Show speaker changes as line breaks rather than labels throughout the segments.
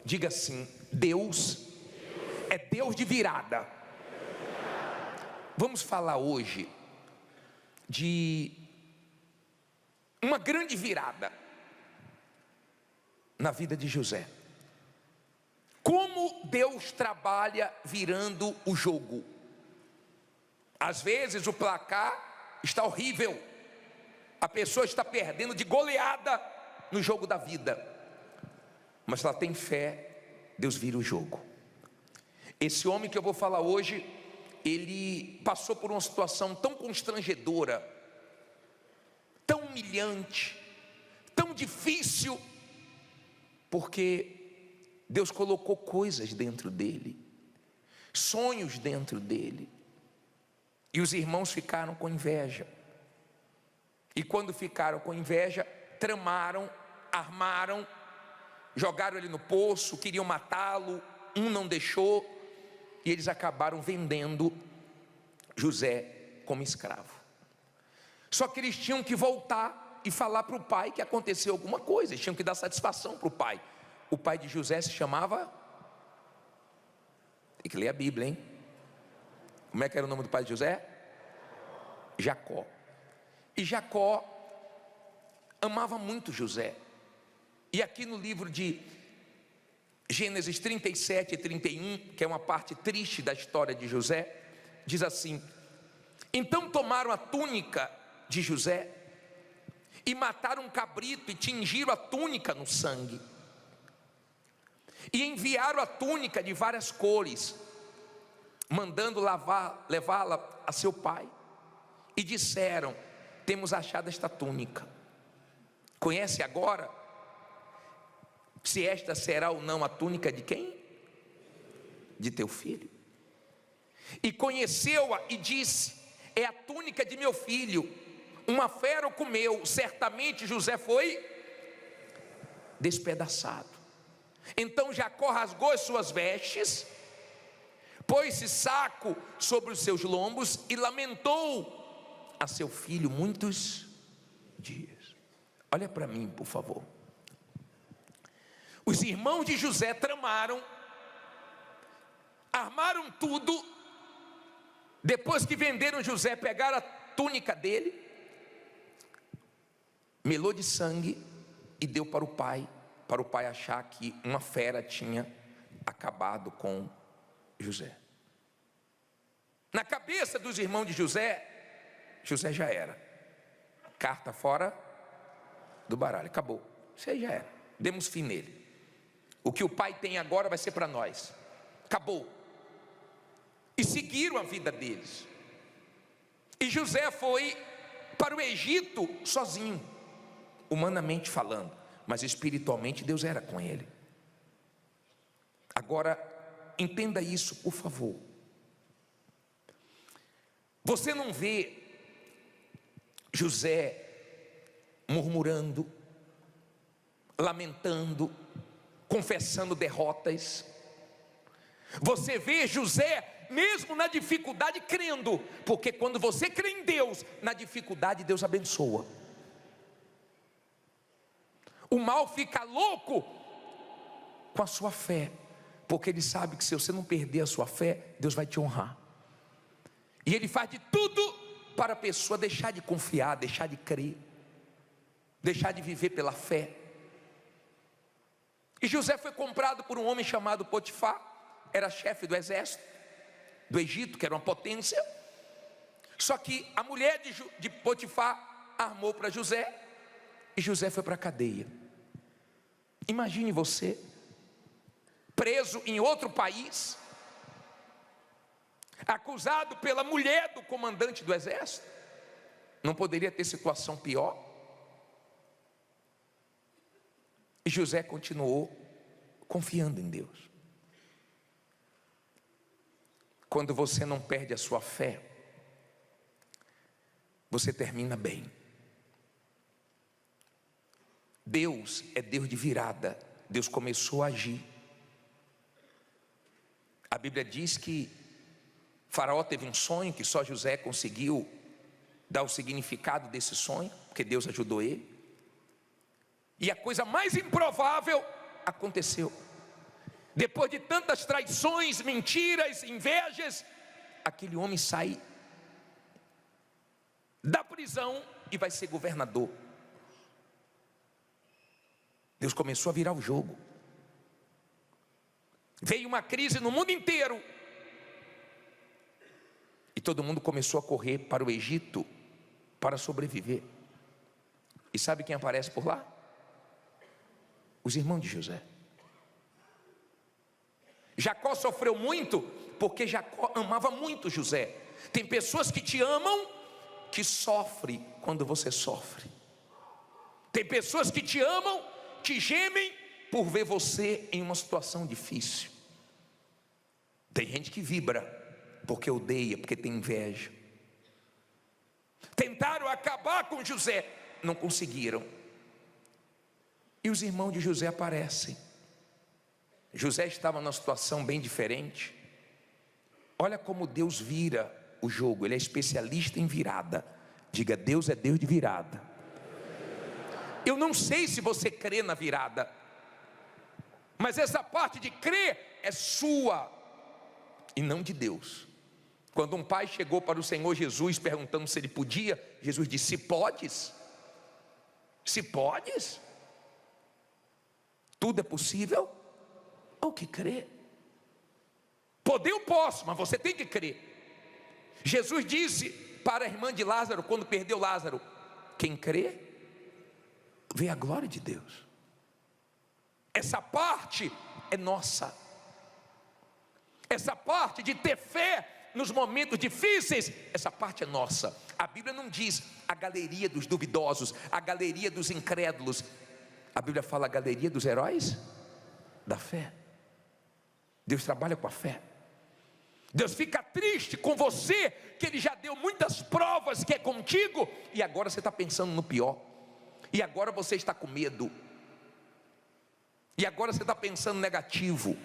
Diga assim: Deus é Deus de virada. Vamos falar hoje de uma grande virada na vida de José. Como Deus trabalha virando o jogo. Às vezes o placar está horrível, a pessoa está perdendo de goleada no jogo da vida, mas ela tem fé, Deus vira o jogo. Esse homem que eu vou falar hoje, ele passou por uma situação tão constrangedora, tão humilhante, tão difícil, porque Deus colocou coisas dentro dele, sonhos dentro dele, e os irmãos ficaram com inveja. E quando ficaram com inveja, tramaram, armaram, jogaram ele no poço, queriam matá-lo, um não deixou, e eles acabaram vendendo José como escravo. Só que eles tinham que voltar e falar para o pai que aconteceu alguma coisa, eles tinham que dar satisfação para o pai. O pai de José se chamava, tem que ler a Bíblia, hein? Como é que era o nome do pai de José? Jacó. E Jacó amava muito José. E aqui no livro de Gênesis 37 e 31, que é uma parte triste da história de José, diz assim: então tomaram a túnica de José e mataram um cabrito e tingiram a túnica no sangue, e enviaram a túnica de várias cores, mandando levá-la a seu pai, e disseram: temos achado esta túnica, conhece agora se esta será ou não a túnica de quem? De teu filho. E conheceu-a e disse: é a túnica de meu filho, uma fera o comeu, certamente José foi despedaçado. Então Jacó rasgou as suas vestes, pôs-se saco sobre os seus lombos e lamentou a seu filho muitos dias. Olha para mim, por favor. Os irmãos de José tramaram, armaram tudo. Depois que venderam José, pegaram a túnica dele, melou de sangue e deu para o pai achar que uma fera tinha acabado com José. Na cabeça dos irmãos de José, José já era carta fora do baralho, acabou, isso aí já era, demos fim nele. O que o pai tem agora vai ser para nós, acabou. E seguiram a vida deles. E José foi para o Egito sozinho, humanamente falando, mas espiritualmente Deus era com ele. Agora entenda isso, por favor. Você não vê José murmurando, lamentando, confessando derrotas. Você vê José mesmo na dificuldade crendo, porque quando você crê em Deus, na dificuldade Deus abençoa. O mal fica louco com a sua fé, porque ele sabe que se você não perder a sua fé, Deus vai te honrar. E ele faz de tudo para a pessoa deixar de confiar, deixar de crer, deixar de viver pela fé. E José foi comprado por um homem chamado Potifar, era chefe do exército do Egito, que era uma potência. Só que a mulher de Potifar armou para José, e José foi para a cadeia. Imagine você, preso em outro país, acusado pela mulher do comandante do exército. Não poderia ter situação pior? E José continuou confiando em Deus. Quando você não perde a sua fé, você termina bem. Deus é Deus de virada. Deus começou a agir. A Bíblia diz que Faraó teve um sonho que só José conseguiu dar o significado desse sonho, porque Deus ajudou ele. E a coisa mais improvável aconteceu. Depois de tantas traições, mentiras, invejas, aquele homem sai da prisão e vai ser governador. Deus começou a virar o jogo. Veio uma crise no mundo inteiro e todo mundo começou a correr para o Egito para sobreviver. E sabe quem aparece por lá? Os irmãos de José. Jacó sofreu muito porque Jacó amava muito José. Tem pessoas que te amam que sofrem quando você sofre. Tem pessoas que te amam, que gemem por ver você em uma situação difícil. Tem gente que vibra porque odeia, porque tem inveja. Tentaram acabar com José, não conseguiram. E os irmãos de José aparecem. José estava numa situação bem diferente. Olha como Deus vira o jogo. Ele é especialista em virada. Diga: Deus é Deus de virada. Eu não sei se você crê na virada, mas essa parte de crer é sua e não de Deus. Quando um pai chegou para o Senhor Jesus perguntando se ele podia, Jesus disse: se podes, se podes, tudo é possível ao que crê. Poder eu posso, mas você tem que crer. Jesus disse para a irmã de Lázaro, quando perdeu Lázaro: quem crê, vê a glória de Deus. Essa parte é nossa. Essa parte de ter fé nos momentos difíceis, essa parte é nossa. A Bíblia não diz a galeria dos duvidosos, a galeria dos incrédulos. A Bíblia fala a galeria dos heróis da fé. Deus trabalha com a fé. Deus fica triste com você, que Ele já deu muitas provas que é contigo, e agora você está pensando no pior, e agora você está com medo, e agora você está pensando negativo,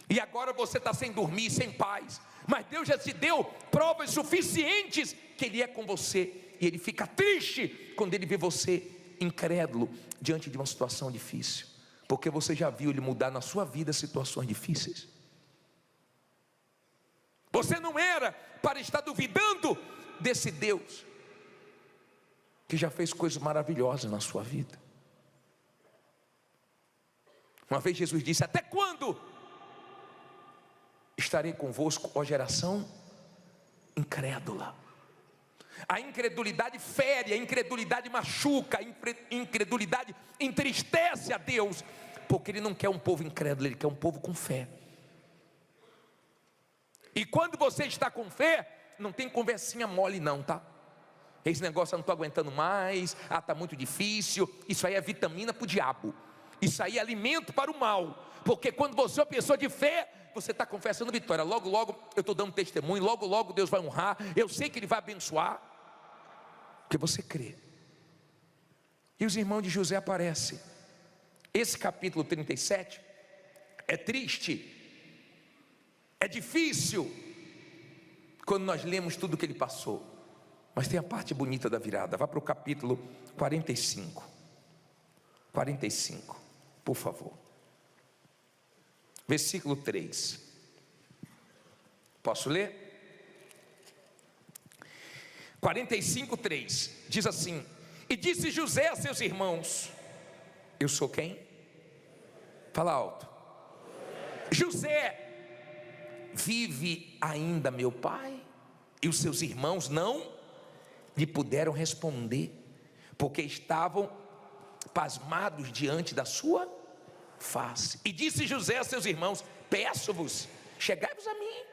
e agora você está sem dormir, sem paz. Mas Deus já te deu provas suficientes que Ele é com você, e Ele fica triste quando Ele vê você incrédulo diante de uma situação difícil, porque você já viu Ele mudar na sua vida situações difíceis. Você não era para estar duvidando desse Deus que já fez coisas maravilhosas na sua vida. Uma vez Jesus disse: até quando estarei convosco, ó geração incrédula? A incredulidade fere, a incredulidade machuca, a incredulidade entristece a Deus, porque Ele não quer um povo incrédulo, Ele quer um povo com fé. E quando você está com fé, não tem conversinha mole não, tá? Esse negócio eu não estou aguentando mais, está muito difícil. Isso aí é vitamina para o diabo, isso aí é alimento para o mal. Porque quando você é uma pessoa de fé, você está confessando vitória. Logo, logo eu estou dando testemunho, logo, logo Deus vai honrar. Eu sei que Ele vai abençoar, porque você crê. E os irmãos de José aparecem. Esse capítulo 37 é triste, é difícil quando nós lemos tudo o que ele passou, mas tem a parte bonita da virada. Vá para o capítulo 45, por favor, versículo 3. Posso ler? 45:3 diz assim: e disse José a seus irmãos: eu sou quem? Fala alto. José, vive ainda meu pai? E os seus irmãos não lhe puderam responder, porque estavam pasmados diante da sua face. E disse José a seus irmãos: peço-vos, chegai-vos a mim.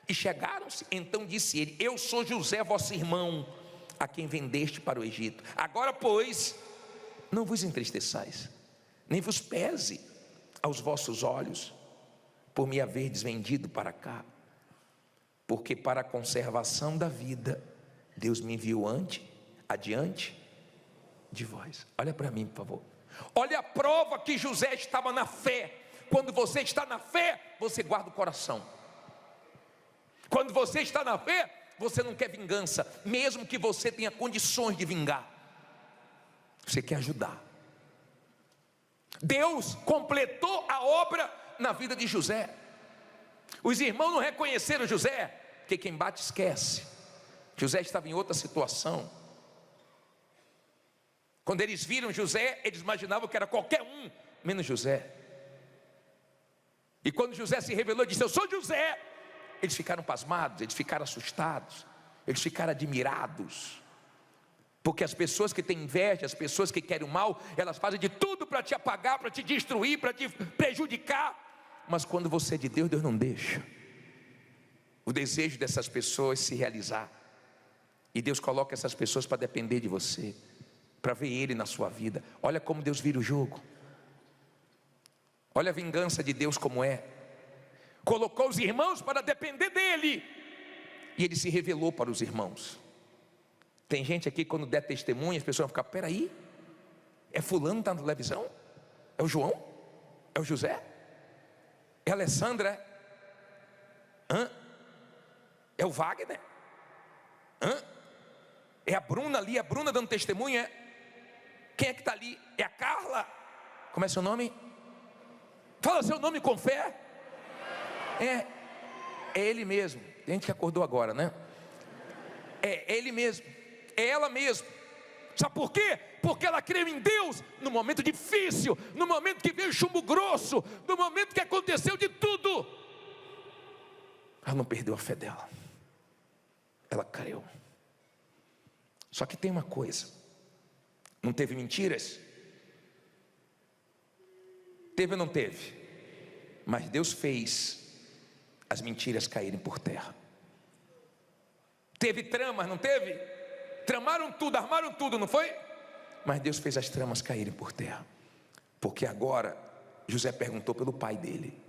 E chegaram-se. Então disse ele: eu sou José, vosso irmão, a quem vendeste para o Egito. Agora, pois, não vos entristeçais, nem vos pese aos vossos olhos por me haverdes vendido para cá, porque para a conservação da vida Deus me enviou adiante de vós. Olha para mim, por favor. Olha a prova que José estava na fé. Quando você está na fé, você guarda o coração. Quando você está na fé, você não quer vingança, mesmo que você tenha condições de vingar. Você quer ajudar. Deus completou a obra na vida de José. Os irmãos não reconheceram José, porque quem bate esquece. José estava em outra situação. Quando eles viram José, eles imaginavam que era qualquer um, menos José. E quando José se revelou e disse: eu sou José, eles ficaram pasmados, eles ficaram assustados, eles ficaram admirados. Porque as pessoas que têm inveja, as pessoas que querem o mal, elas fazem de tudo para te apagar, para te destruir, para te prejudicar. Mas quando você é de Deus, Deus não deixa o desejo dessas pessoas se realizar. E Deus coloca essas pessoas para depender de você, para ver Ele na sua vida. Olha como Deus vira o jogo. Olha a vingança de Deus como é. Colocou os irmãos para depender dEle, e Ele se revelou para os irmãos. Tem gente aqui, quando der testemunha, as pessoas vão ficar: peraí, é fulano que está na televisão? É o João? É o José? É a Alessandra? É o Wagner? É a Bruna ali, a Bruna dando testemunha? Quem é que está ali? É a Carla? Como é seu nome? Fala seu nome com fé. É ele mesmo. Tem gente que acordou agora, né? É ele mesmo, é ela mesmo. Sabe por quê? Porque ela creu em Deus no momento difícil, no momento que veio chumbo grosso, no momento que aconteceu de tudo. Ela não perdeu a fé dela, ela creu. Só que tem uma coisa: não teve mentiras? Teve ou não teve? Mas Deus fez as mentiras caírem por terra. Teve tramas, não teve? Tramaram tudo, armaram tudo, não foi? Mas Deus fez as tramas caírem por terra. Porque agora José perguntou pelo pai dele,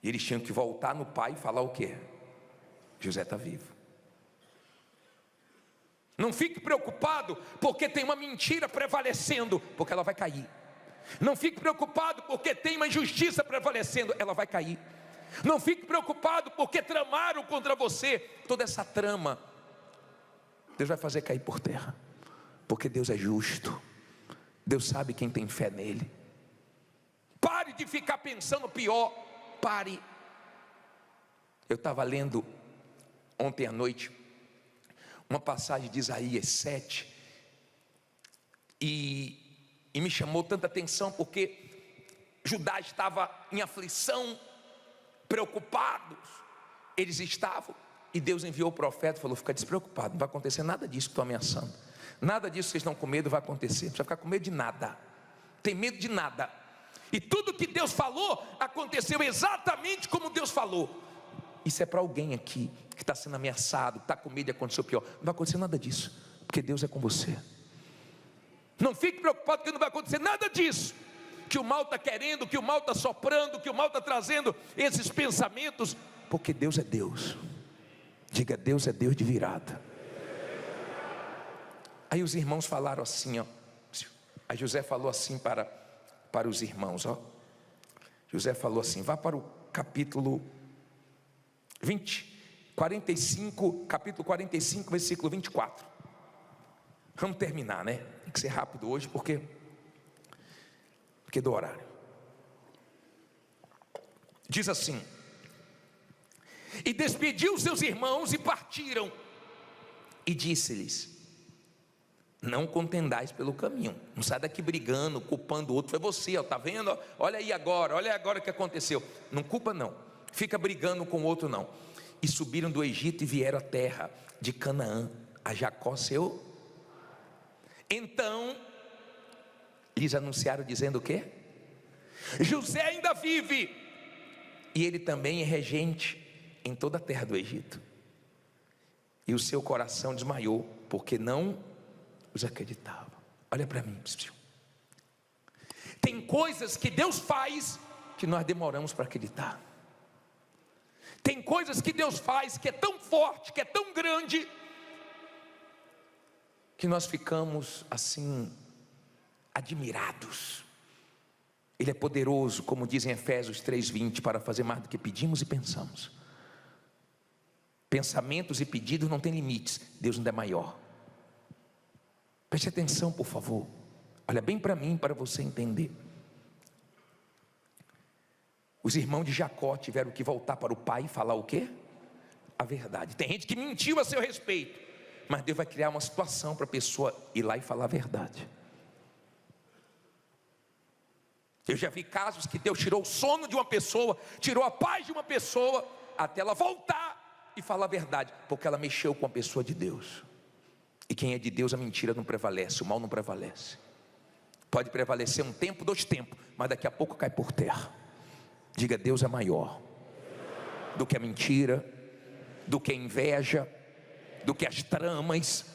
e eles tinham que voltar no pai e falar o quê? José está vivo. Não fique preocupado porque tem uma mentira prevalecendo, porque ela vai cair. Não fique preocupado porque tem uma injustiça prevalecendo, ela vai cair. Não fique preocupado porque tramaram contra você. Toda essa trama Deus vai fazer cair por terra, porque Deus é justo. Deus sabe quem tem fé nele. Pare de ficar pensando pior. Pare. Eu estava lendo ontem à noite uma passagem de Isaías 7 e me chamou tanta atenção, porque Judá estava em aflição, preocupados, eles estavam, e Deus enviou o profeta e falou: fica despreocupado, não vai acontecer nada disso que estou ameaçando, nada disso que vocês estão com medo vai acontecer, não precisa ficar com medo de nada, tem medo de nada. E tudo que Deus falou aconteceu exatamente como Deus falou. Isso é para alguém aqui que está sendo ameaçado, que está com medo de acontecer o pior. Não vai acontecer nada disso, porque Deus é com você. Não fique preocupado, porque não vai acontecer nada disso que o mal está querendo, que o mal está soprando, que o mal está trazendo esses pensamentos, porque Deus é Deus. Diga: Deus é Deus de virada. Aí os irmãos falaram assim, ó. Aí José falou assim para os irmãos, ó. José falou assim: vá para o capítulo 45, capítulo 45, versículo 24. Vamos terminar, né? Tem que ser rápido hoje, porque do horário. Diz assim: e despediu seus irmãos e partiram, e disse-lhes: não contendais pelo caminho, não sai daqui brigando, culpando o outro. Foi você, ó, tá vendo? Olha aí agora o que aconteceu. Não culpa não, fica brigando com o outro não. E subiram do Egito e vieram à terra de Canaã, a Jacó seu. Então lhes anunciaram dizendo o quê? José ainda vive, e ele também é regente em toda a terra do Egito. E o seu coração desmaiou, porque não os acreditava. Olha para mim, tem coisas que Deus faz que nós demoramos para acreditar. Tem coisas que Deus faz que é tão forte, que é tão grande, que nós ficamos assim admirados. Ele é poderoso, como diz em Efésios 3:20, para fazer mais do que pedimos e pensamos. Pensamentos e pedidos não têm limites, Deus ainda é maior. Preste atenção, por favor. Olha bem para mim, para você entender. Os irmãos de Jacó tiveram que voltar para o pai e falar o quê? A verdade. Tem gente que mentiu a seu respeito, mas Deus vai criar uma situação para a pessoa ir lá e falar a verdade. Eu já vi casos que Deus tirou o sono de uma pessoa, tirou a paz de uma pessoa, até ela voltar e falar a verdade, porque ela mexeu com a pessoa de Deus. E quem é de Deus, a mentira não prevalece, o mal não prevalece. Pode prevalecer um tempo, 2 tempos, mas daqui a pouco cai por terra. Diga: Deus é maior do que a mentira, do que a inveja, do que as tramas.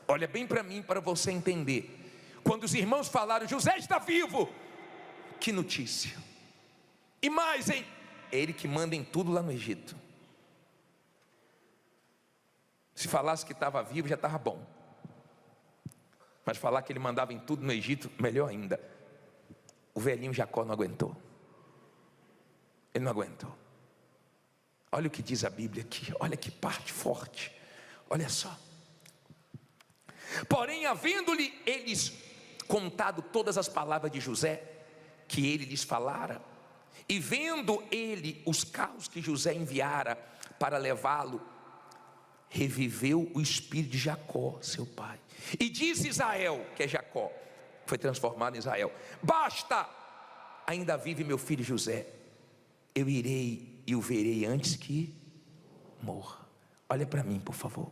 Olha bem para mim, para você entender. Quando os irmãos falaram: José está vivo, que notícia! E mais, hein? É ele que manda em tudo lá no Egito. Se falasse que estava vivo, já estava bom. Mas falar que ele mandava em tudo no Egito, melhor ainda. O velhinho Jacó não aguentou. Ele não aguentou. Olha o que diz a Bíblia aqui, olha que parte forte. Olha só. Porém, havendo-lhe eles contado todas as palavras de José, que ele lhes falara, e vendo ele os carros que José enviara para levá-lo, reviveu o espírito de Jacó, seu pai. E disse Israel, que é Jacó, foi transformado em Israel: basta, ainda vive meu filho José, eu irei e o verei antes que morra. Olha para mim, por favor.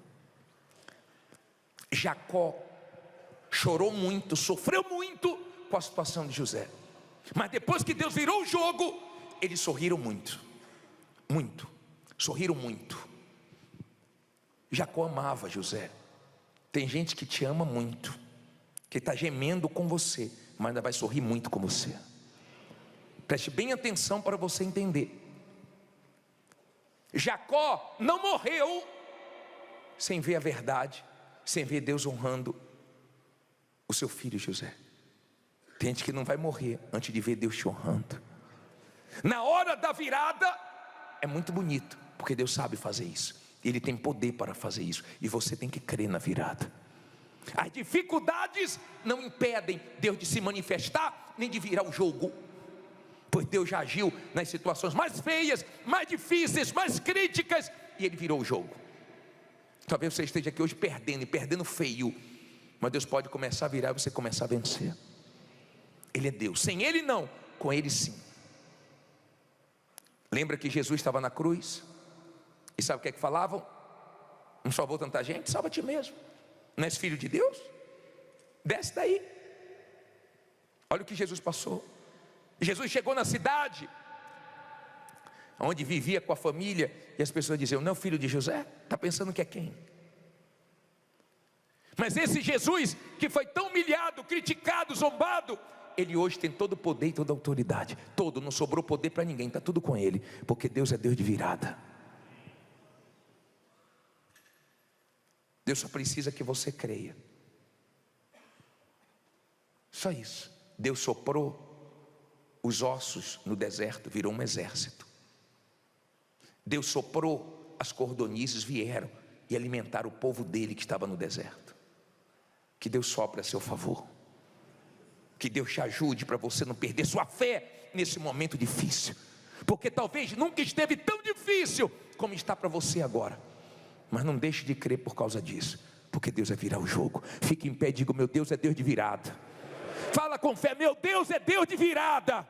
Jacó chorou muito, sofreu muito com a situação de José, mas depois que Deus virou o jogo, eles sorriram muito, sorriram muito. Jacó amava José. Tem gente que te ama muito, que está gemendo com você, mas ainda vai sorrir muito com você. Preste bem atenção para você entender. Jacó não morreu sem ver a verdade, sem ver Deus honrando o seu filho José. Tem gente que não vai morrer antes de ver Deus te honrando. Na hora da virada é muito bonito, porque Deus sabe fazer isso. Ele tem poder para fazer isso, e você tem que crer na virada. As dificuldades não impedem Deus de se manifestar, nem de virar o jogo, pois Deus já agiu nas situações mais feias, mais difíceis, mais críticas, e Ele virou o jogo. Talvez você esteja aqui hoje perdendo, e perdendo feio, mas Deus pode começar a virar e você começar a vencer. Ele é Deus, sem Ele não, com Ele sim. Lembra que Jesus estava na cruz? E sabe o que é que falavam? Não salvou tanta gente? Salva a ti mesmo. Não és filho de Deus? Desce daí. Olha o que Jesus passou. Jesus chegou na cidade onde vivia com a família, e as pessoas diziam: não é o filho de José? Está pensando que é quem? Mas esse Jesus que foi tão humilhado, criticado, zombado, Ele hoje tem todo o poder e toda a autoridade. Todo, não sobrou poder para ninguém, está tudo com Ele, porque Deus é Deus de virada. Deus só precisa que você creia. Só isso. Deus soprou os ossos no deserto, virou um exército. Deus soprou, as cordonizes vieram e alimentaram o povo dele que estava no deserto. Que Deus sopre a seu favor. Que Deus te ajude para você não perder sua fé nesse momento difícil, porque talvez nunca esteve tão difícil como está para você agora. Mas não deixe de crer por causa disso, porque Deus vai virar o jogo. Fique em pé e diga: meu Deus é Deus de virada. Fala com fé: meu Deus é Deus de virada.